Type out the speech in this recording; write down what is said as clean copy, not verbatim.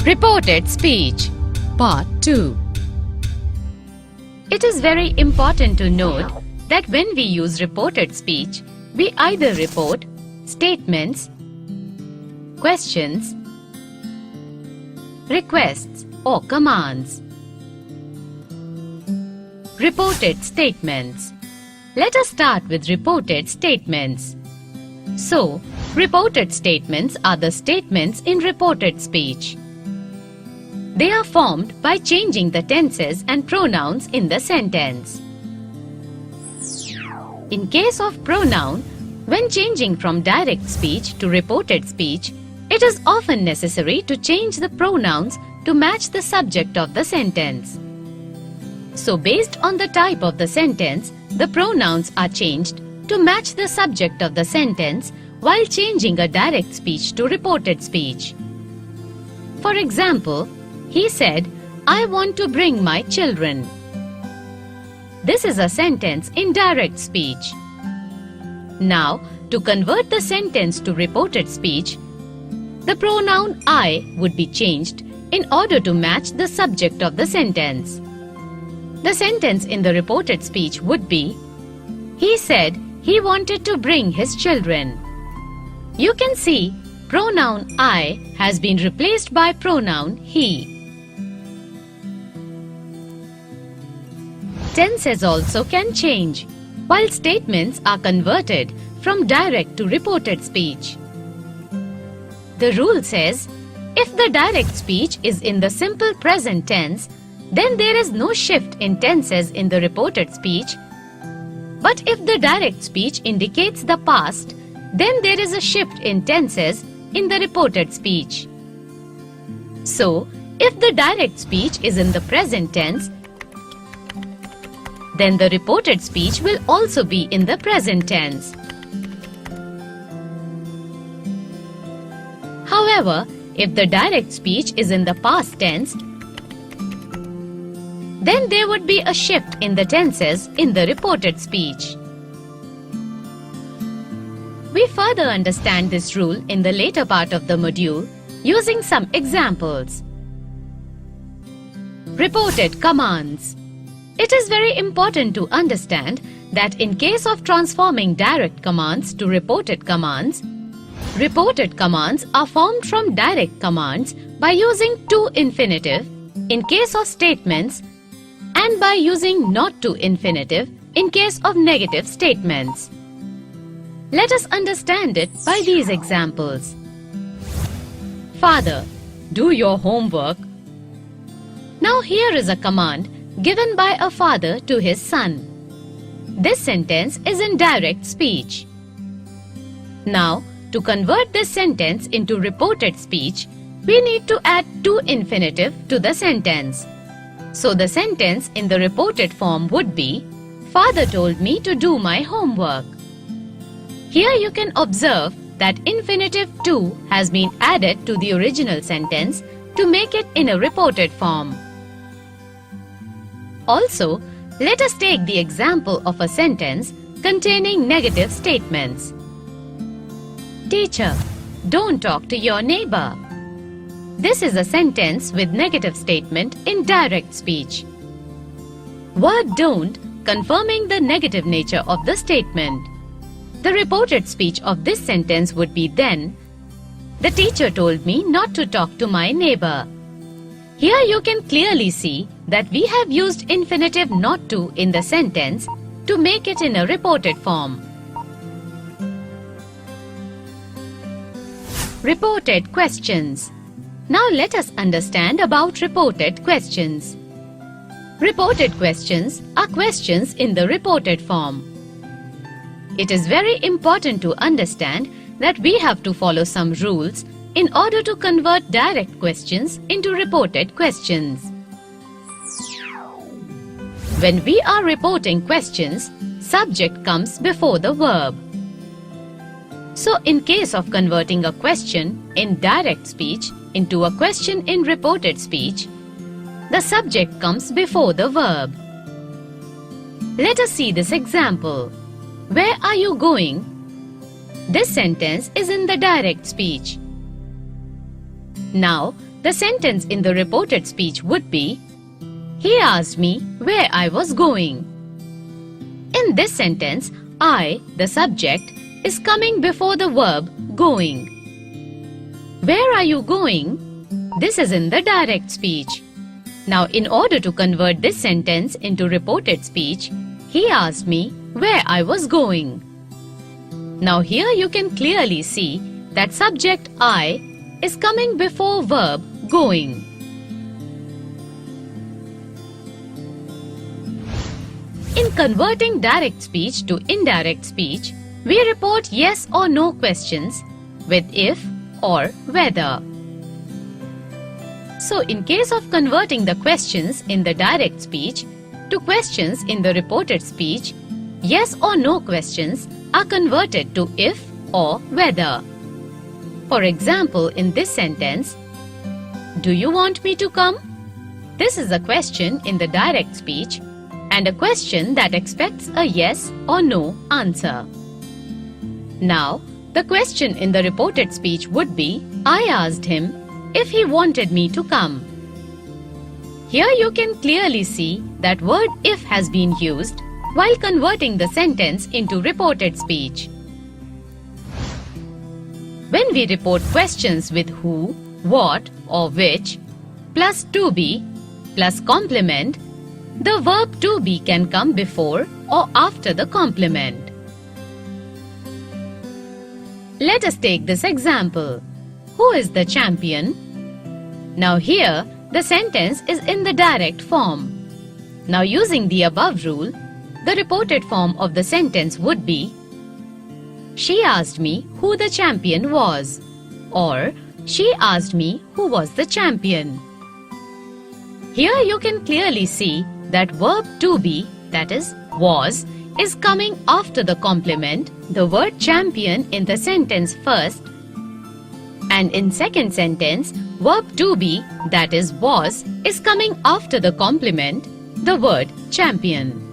Reported speech. Part 2. It is very important to note that when we use reported speech, we either report statements, questions, requests or commands. Reported statements. Let us start with reported statements. So, reported statements are the statements in reported speech. They are formed by changing the tenses and pronouns in the sentence. In case of pronoun, when changing from direct speech to reported speech, it is often necessary to change the pronouns to match the subject of the sentence. So, based on the type of the sentence, the pronouns are changed to match the subject of the sentence while changing a direct speech to reported speech. For example, he said, "I want to bring my children." This is a sentence in direct speech. Now, to convert the sentence to reported speech, the pronoun I would be changed in order to match the subject of the sentence. The sentence in the reported speech would be, "He said he wanted to bring his children." You can see pronoun I has been replaced by pronoun he. Tenses also can change, while statements are converted from direct to reported speech. The rule says, if the direct speech is in the simple present tense, then there is no shift in tenses in the reported speech. But if the direct speech indicates the past, then there is a shift in tenses in the reported speech. So, if the direct speech is in the present tense, then the reported speech will also be in the present tense. However, if the direct speech is in the past tense, then there would be a shift in the tenses in the reported speech. We further understand this rule in the later part of the module using some examples. Reported commands. It is very important to understand that in case of transforming direct commands to reported commands are formed from direct commands by using to infinitive in case of statements and by using not to infinitive in case of negative statements. Let us understand it by these examples. Father, do your homework. Now here is a command given by a father to his son. This sentence is in direct speech. Now, to convert this sentence into reported speech, we need to add to infinitive to the sentence. So the sentence in the reported form would be, "Father told me to do my homework." Here you can observe that infinitive to has been added to the original sentence to make it in a reported form. Also, let us take the example of a sentence containing negative statements. Teacher, don't talk to your neighbor. This is a sentence with negative statement in direct speech. Word don't confirming the negative nature of the statement. The reported speech of this sentence would be then, "The teacher told me not to talk to my neighbor." Here you can clearly see that we have used infinitive not to in the sentence to make it in a reported form. Reported questions. Now let us understand about reported questions. Reported questions are questions in the reported form. It is very important to understand that we have to follow some rules in order to convert direct questions into reported questions. When we are reporting questions, subject comes before the verb. So in case of converting a question in direct speech into a question in reported speech, the subject comes before the verb. Let us see this example. Where are you going? This sentence is in the direct speech. Now, the sentence in the reported speech would be, he asked me where I was going. In this sentence, I, the subject, is coming before the verb going. Where are you going? This is in the direct speech. Now, in order to convert this sentence into reported speech, he asked me where I was going. Now, here you can clearly see that subject I is coming before verb going. In converting direct speech to indirect speech, we report yes or no questions with if or whether. So, in case of converting the questions in the direct speech to questions in the reported speech, yes or no questions are converted to if or whether. For example, in this sentence, do you want me to come? This is a question in the direct speech and a question that expects a yes or no answer. Now, the question in the reported speech would be, I asked him if he wanted me to come. Here you can clearly see that word if has been used while converting the sentence into reported speech. When we report questions with who, what or which plus to be plus complement, the verb to be can come before or after the complement. Let us take this example. Who is the champion? Now here, the sentence is in the direct form. Now using the above rule, the reported form of the sentence would be, she asked me who the champion was, or she asked me who was the champion. Here you can clearly see that verb to be, that is, was, is coming after the complement, the word champion in the sentence first, and in second sentence, verb to be, that is, was, is coming after the complement, the word champion.